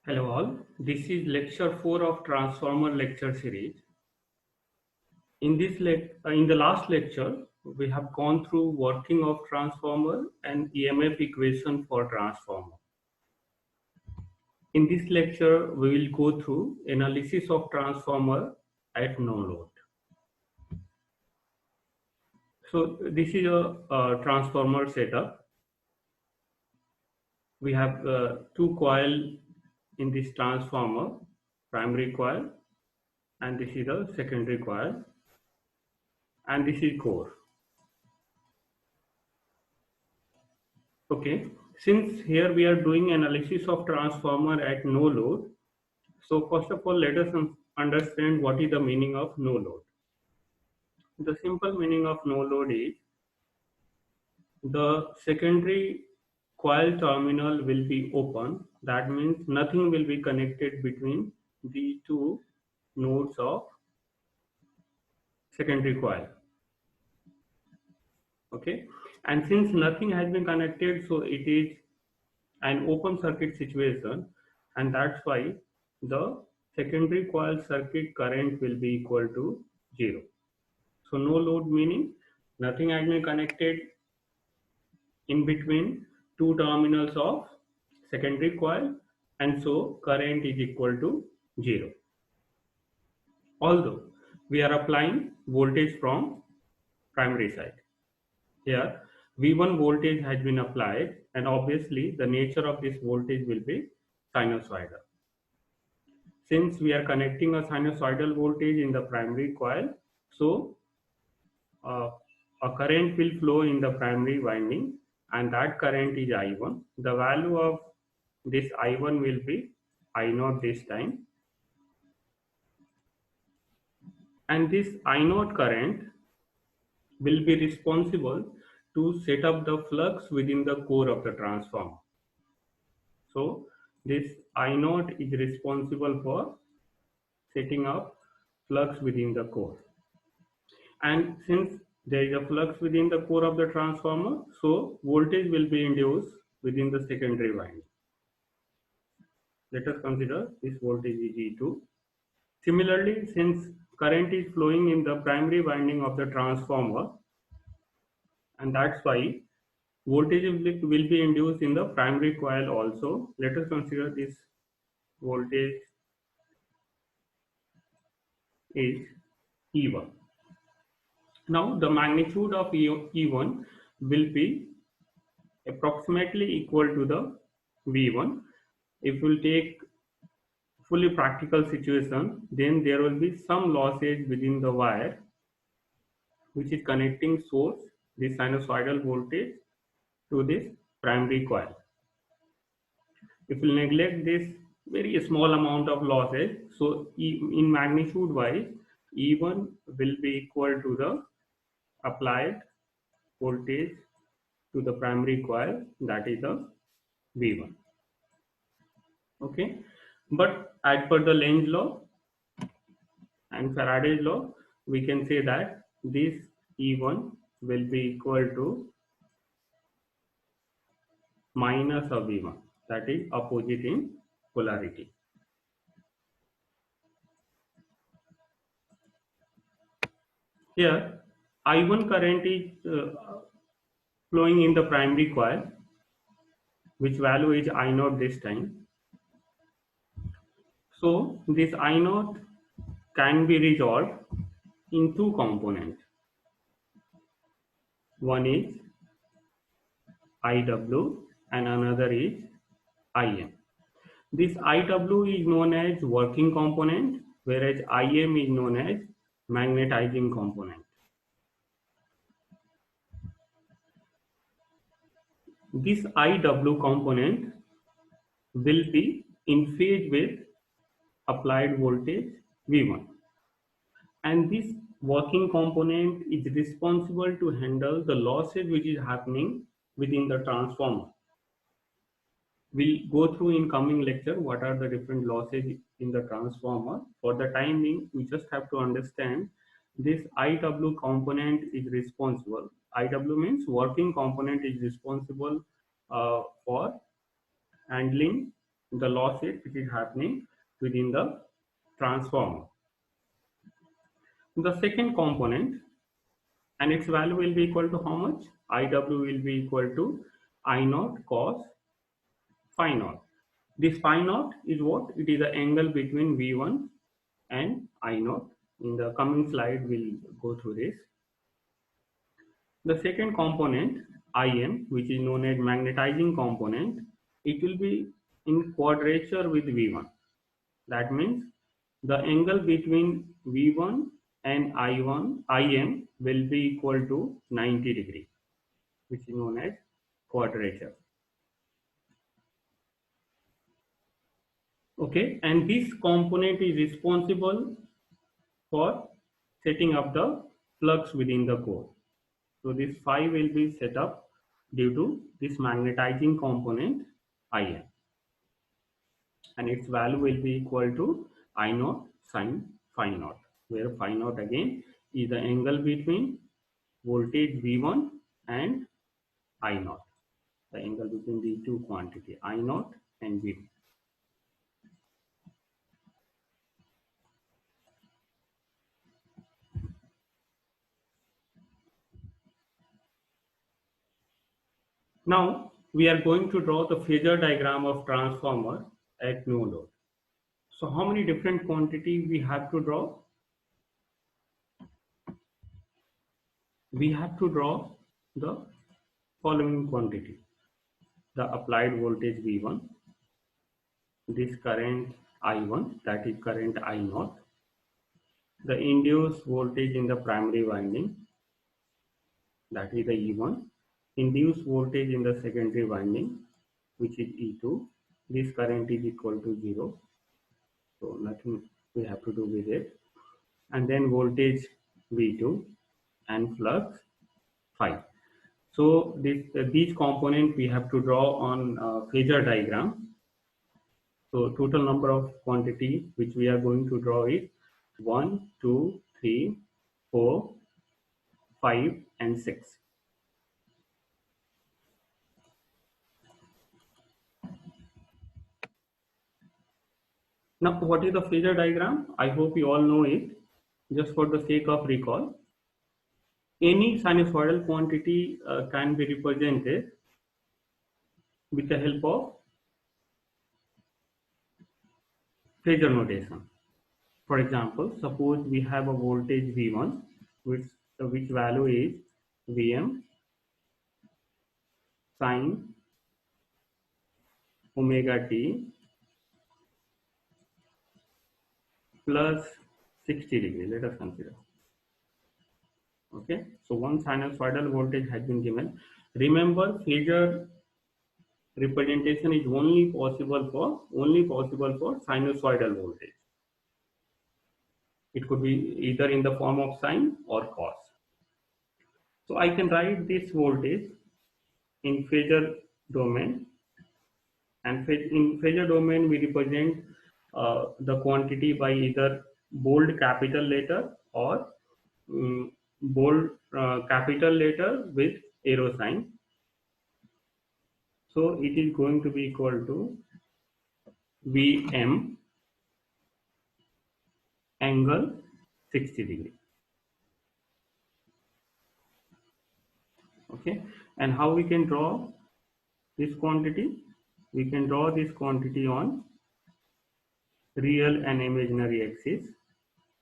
Hello all, this is lecture 4 of Transformer lecture series. In the last lecture, we have gone through working of transformer and EMF equation for transformer. In this lecture, we will go through analysis of transformer at no load. So this is a transformer setup. We have two coil in this transformer, primary coil, and this is a secondary coil, and this is core. Okay, since here we are doing analysis of transformer at no load, so first of all let us understand what is the meaning of no load. The simple meaning of no load is the secondary coil terminal will be open. That means nothing will be connected between the two nodes of secondary coil. Okay, and since nothing has been connected, so it is an open circuit situation, and that's why the secondary coil circuit current will be equal to 0. So no load meaning nothing has been connected in between two terminals of secondary coil, and so current is equal to 0. Although we are applying voltage from primary side. Here V1 voltage has been applied, and obviously the nature of this voltage will be sinusoidal. Since we are connecting a sinusoidal voltage in the primary coil, so a current will flow in the primary winding, and that current is I1. The value of this I1 will be I0 this time, and this I0 current will be responsible to set up the flux within the core of the transformer. So this I0 is responsible for setting up flux within the core. And since there is a flux within the core of the transformer, so voltage will be induced within the secondary winding. Let us consider this voltage is E2. Similarly, since current is flowing in the primary winding of the transformer, and that's why voltage will be induced in the primary coil also. Let us consider this voltage is E1. Now the magnitude of E1 will be approximately equal to the V1. If we'll take fully practical situation, then there will be some losses within the wire which is connecting source, this sinusoidal voltage, to this primary coil. If we neglect this very small amount of losses, so in magnitude wise, E1 will be equal to the applied voltage to the primary coil, that is the V1. Okay, but as per the Lenz law and Faraday's law, we can say that this E1 will be equal to minus of V1, that is opposite in polarity. Here I1 current is flowing in the primary coil, which value is I0 this time. So this I0 can be resolved in two components. One is IW and another is IM. This IW is known as working component, whereas IM is known as magnetizing component. This IW component will be in phase with applied voltage V1, and this working component is responsible to handle the losses which is happening within the transformer. We'll go through in coming lecture what are the different losses in the transformer. For the time being, we just have to understand this IW component is responsible. IW means working component is responsible for handling the losses which is happening within the transformer. The second component, and its value will be equal to how much? IW will be equal to I naught cos phi naught. This phi naught is what? It is the angle between V1 and I naught. In the coming slide, we'll go through this. The second component, Im, which is known as magnetizing component, it will be in quadrature with V1. That means the angle between V1 and Im will be equal to 90 degree, which is known as quadrature. Okay, and this component is responsible for setting up the flux within the core. So this phi will be set up due to this magnetizing component Im, and its value will be equal to I naught sine phi naught, where phi naught again is the angle between voltage V1 and I naught, the angle between the two quantity I naught and V1. Now we are going to draw the phasor diagram of transformer at no load. So how many different quantities we have to draw? We have to draw the following quantity: the applied voltage V1, this current I1, that is current I0, the induced voltage in the primary winding, that is the E1, induced voltage in the secondary winding, which is E2. This current is equal to 0, so nothing we have to do with it. And then voltage V2 and flux phi. So these components we have to draw on phasor diagram. So total number of quantity which we are going to draw is 1, 2, 3, 4, 5 and 6. Now what is the phasor diagram? I hope you all know it. Just for the sake of recall, any sinusoidal quantity can be represented with the help of phasor notation. For example, suppose we have a voltage V1 which value is Vm sine omega t plus 60 degree, let us consider. Okay, so one sinusoidal voltage has been given. Remember, phasor representation is only possible for sinusoidal voltage. It could be either in the form of sine or cos. So I can write this voltage in phasor domain, and in phasor domain we represent the quantity by either bold capital letter or bold capital letter with arrow sign. So it is going to be equal to Vm angle 60 degree. Okay, and how we can draw this quantity? We can draw this quantity on real and imaginary axis.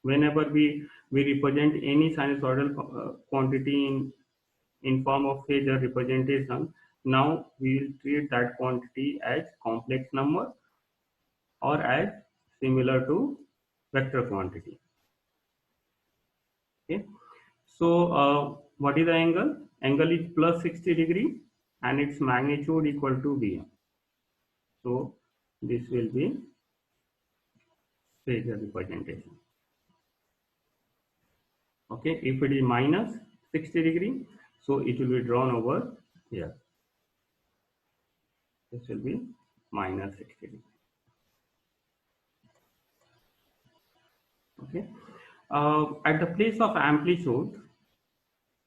Whenever we represent any sinusoidal quantity in form of phasor representation, now we will treat that quantity as complex number or as similar to vector quantity. Okay, so what is the angle? Angle is plus 60 degree and its magnitude equal to Vm. So this will be phasor representation. Okay, if it is minus 60 degree, so it will be drawn over here. This will be minus 60 degree. Okay, at the place of amplitude,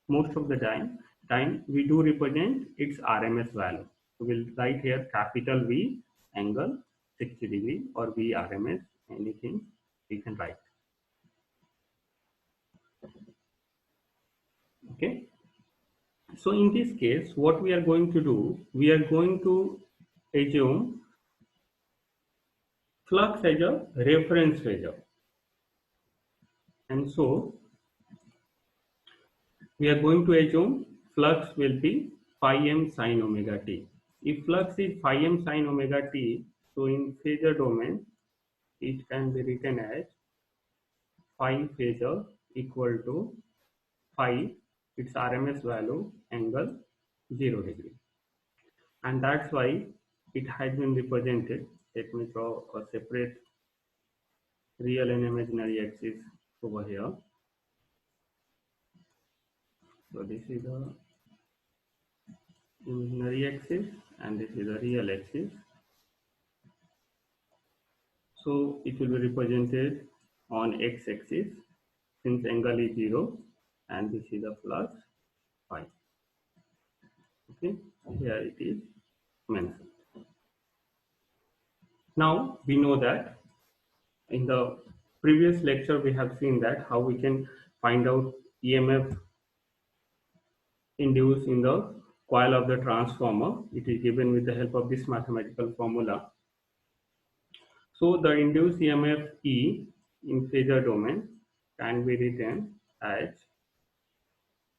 most of the time we do represent its RMS value. So we'll write here capital V angle 60 degree or V RMS, anything we can write. Okay. So in this case, what we are going to do, we are going to assume flux as a reference phasor. And so we are going to assume flux will be phi m sin omega t. If flux is phi m sin omega t, so in phasor domain, it can be written as phi phasor equal to phi, its RMS value, angle 0 degree. And that's why it has been represented. Let me draw a separate real and imaginary axis over here. So this is the imaginary axis and this is the real axis. So it will be represented on x-axis since angle is 0 and this is the flux phi. Okay, here it is mentioned. Now we know that in the previous lecture we have seen that how we can find out EMF induced in the coil of the transformer. It is given with the help of this mathematical formula. So the induced EMF E in phasor domain can be written as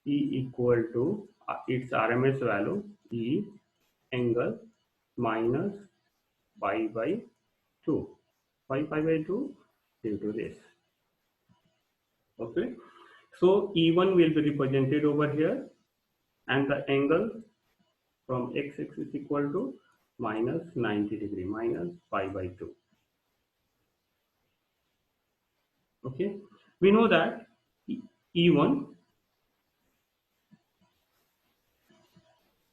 E equal to its RMS value E angle minus pi by 2. Why pi by 2? Due to this. Okay. So E1 will be represented over here and the angle from x-axis equal to minus 90 degree, minus pi by 2. Okay. We know that E1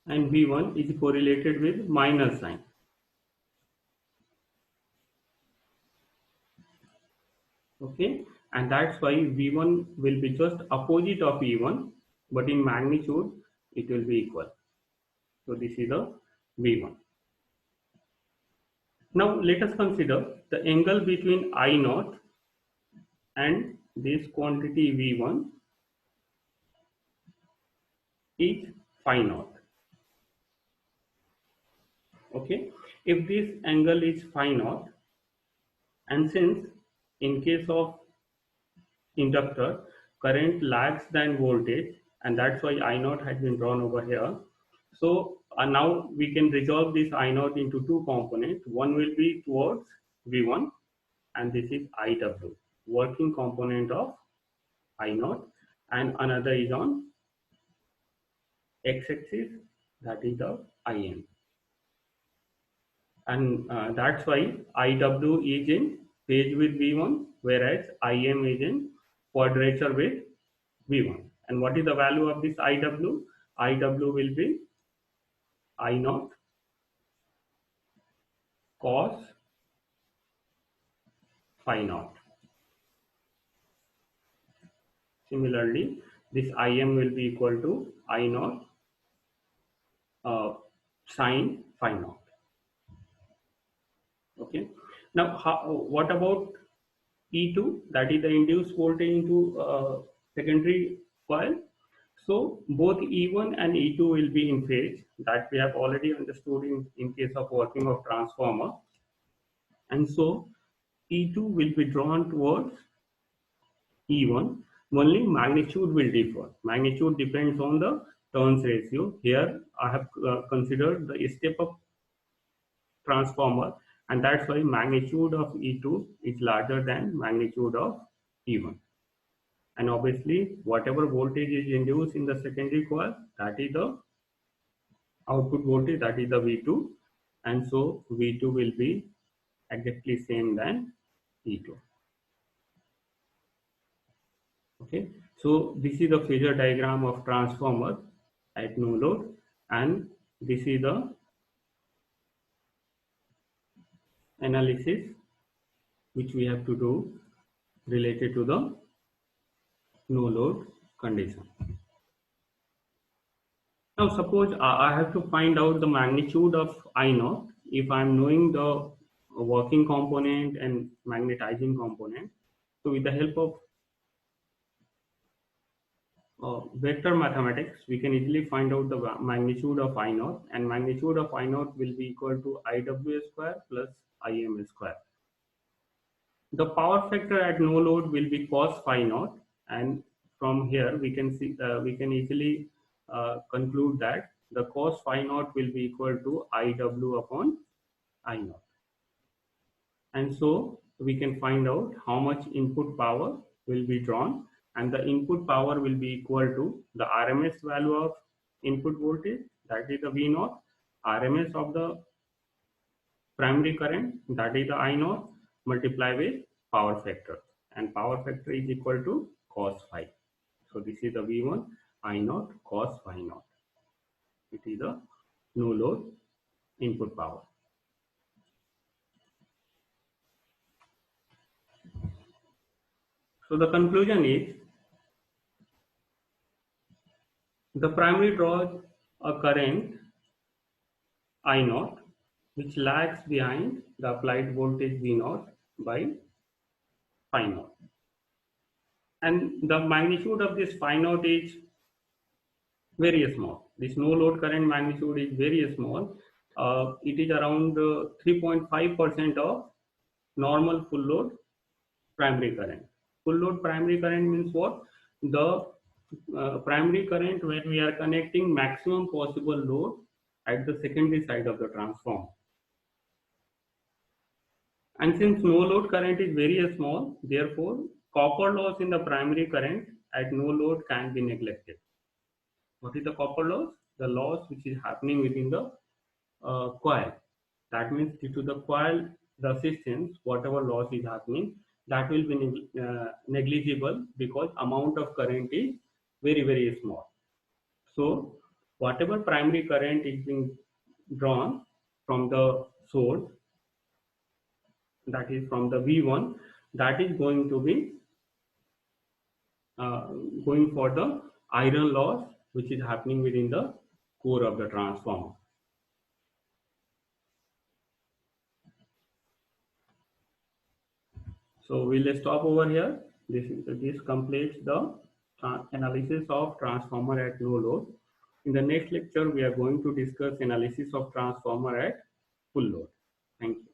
and V1 is correlated with minus sign. Okay. And that's why V1 will be just opposite of E1, but in magnitude it will be equal. So this is the V1. Now let us consider the angle between I naught and this quantity V1 is phi naught. Okay, if this angle is phi naught, and since in case of inductor current lags than voltage, and that's why I naught has been drawn over here. So now we can resolve this I naught into two components. One will be towards V1 and this is IW, working component of I naught, and another is on x-axis, that is the IM. And that's why IW is in phase with V1, whereas IM is in quadrature with V1. And what is the value of this IW? IW will be I naught cos phi naught. Similarly, this IM will be equal to I naught sin phi naught. Okay. Now, what about E2? That is the induced voltage into secondary coil. So both E1 and E2 will be in phase. That we have already understood in case of working of transformer. And so E2 will be drawn towards E1. Only magnitude will differ. Magnitude depends on the turns ratio. Here I have considered the step-up transformer, and that's why magnitude of E2 is larger than magnitude of E1. And obviously, whatever voltage is induced in the secondary coil, that is the output voltage, that is the V2, and so V2 will be exactly same than E2. Okay, so this is the phasor diagram of transformer at no load, and this is the analysis which we have to do related to the no load condition. Now suppose I have to find out the magnitude of I naught. If I am knowing the a working component and magnetizing component. So with the help of vector mathematics, we can easily find out the magnitude of I naught, and magnitude of I naught will be equal to IW square plus IM square. The power factor at no load will be cos phi naught, and from here we can see we can easily conclude that the cos phi naught will be equal to IW upon I naught, and so we can find out how much input power will be drawn, and the input power will be equal to the RMS value of input voltage, that is the V naught, RMS of the primary current, that is the I naught, multiply with power factor, and power factor is equal to cos phi. So this is the V1 I naught cos phi naught. It is the no load input power. So the conclusion is the primary draws a current I naught which lags behind the applied voltage V naught by phi naught, and the magnitude of this phi naught is very small. This no load current magnitude is very small. It is around 3.5% of normal full load primary current. Full load primary current means what? The primary current when we are connecting maximum possible load at the secondary side of the transformer. And since no load current is very small, therefore copper loss in the primary current at no load can be neglected. What is the copper loss? The loss which is happening within the coil. That means due to the coil resistance, whatever loss is happening, that will be negligible because amount of current is very small. So whatever primary current is being drawn from the source, that is from the V1, that is going to be going for the iron loss which is happening within the core of the transformer. So we'll stop over here. This completes the analysis of transformer at no load. In the next lecture, we are going to discuss analysis of transformer at full load. Thank you.